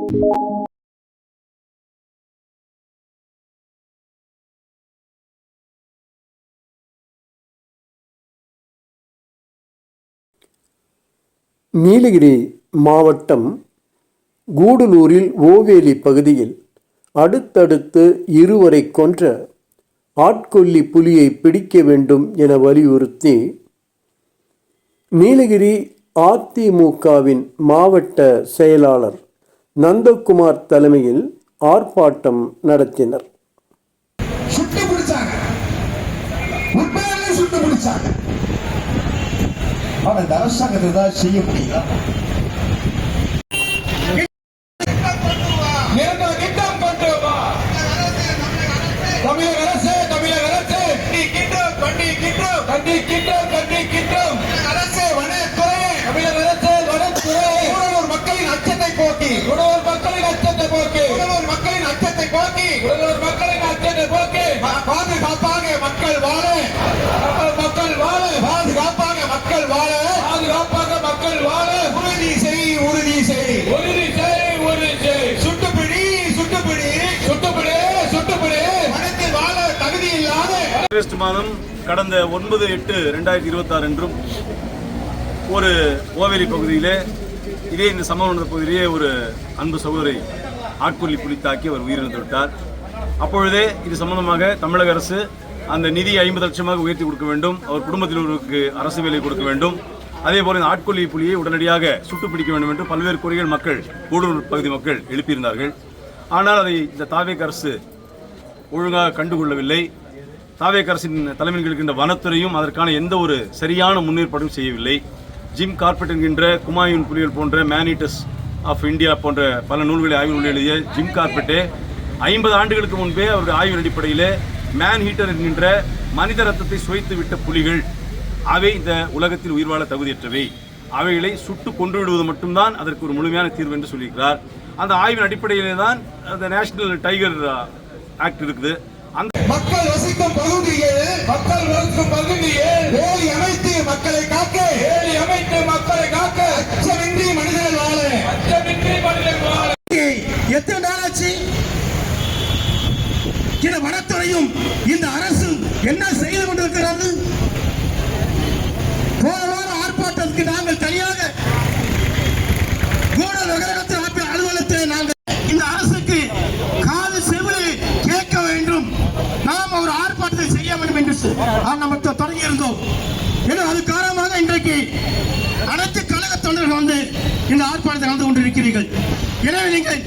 நீலகிரி மாவட்டம் கூடலூரில் ஓவேலி பகுதியில் அடுத்தடுத்து இருவரை கொன்ற ஆட்கொல்லி புலியை பிடிக்க வேண்டும் என வலியுறுத்தி நீலகிரி அதிமுகவின் மாவட்ட செயலாளர் நந்தகுமார் தலைமையில் ஆர்ப்பாட்டம் நடத்தினர். அரசாங்கத்தில் தான் செய்ய முடியல. மக்களின் அச்சத்தை போக்கி பாதுகாப்பாக மக்கள் வாழ ஆகஸ்ட் மாதம் கடந்த 9/8/2026 என்றும் ஒரு ஓவேலி பகுதியிலே இந்த சம்பவம் பகுதியிலேயே ஒரு அன்பு சகோதரி ஆட்கொல்லி புலி தாக்கி அவர் உயிரிழந்து விட்டார். அப்பொழுதே இது சம்பந்தமாக தமிழக அரசு அந்த நிதி 50 லட்சமாக உயர்த்தி கொடுக்க வேண்டும், அவர் குடும்பத்தில் ஒருவருக்கு அரசு வேலை கொடுக்க வேண்டும், அதே போல இந்த ஆட்கொல்லி புலியை உடனடியாக சுட்டு பிடிக்க வேண்டும் என்று பல்வேறு கோரிக்கைகள் மக்கள் கூடலூர் பகுதி மக்கள் எழுப்பியிருந்தார்கள். ஆனால் அதை இந்த தாவேக அரசு ஒழுங்காக கண்டுகொள்ளவில்லை. தாவேக அரசின் தலைமையில் இருக்கின்ற வனத்துறையும் அதற்கான எந்த ஒரு சரியான முன்னேற்பாடும் செய்யவில்லை. ஜிம் கார்பெட் என்கின்ற குமாயூன் புலிகள் போன்ற மேனிட்டஸ் ஆஃப் இந்தியா போன்ற பல நூல்களை ஆய்வு நூல் எழுதிய ஜிம் கார்பெட்டே 50 ஆண்டுகளுக்கு முன்பே அவருடைய ஆய்வின் அடிப்படையில் மேன் ஹீட்டர் என்கின்ற மனித ரத்தத்தை சுவைத்து விட்ட புலிகள் அவை இந்த உலகத்தில் உயிர் வாழ தகுதியற்றவை, அவைகளை சுட்டு கொன்று விடுவது மட்டும்தான் அதற்கு ஒரு முழுமையான தீர்வு என்று சொல்லியிருக்கிறார். அந்த ஆய்வின் அடிப்படையிலே தான் அந்த நேஷனல் டைகர் ஆக்ட் இருக்குது. மக்கள் வசிக்கும் பகுதியில் வேலி அமைத்து மக்களை காக்க அச்சமின்றி மனிதர்கள் வாழ எத்தனை நாளாச்சு? இந்த வனத்துறையும் இந்த அரசும் என்ன செய்து கொண்டிருக்கிறது? போன வாரம் ஆர்ப்பாட்டத்துக்கு நாங்கள் தனியாக கூடலூர் நகரத்தில் அலுவலகத்தில் நாங்கள் இந்த அரசுக்கு காது செவிலே கேட்க வேண்டும், நாம் ஒரு ஆர்ப்பாட்டத்தை செய்ய வேண்டும் என்று நம்ம தொடங்கி இருந்தோம். அது காரணமாக இன்றைக்கு அனைத்து கழக தொண்டர்கள் வந்து இந்த ஆர்ப்பாட்டத்தை நடந்து கொண்டிருக்கிறீர்கள். எனவே நீங்கள்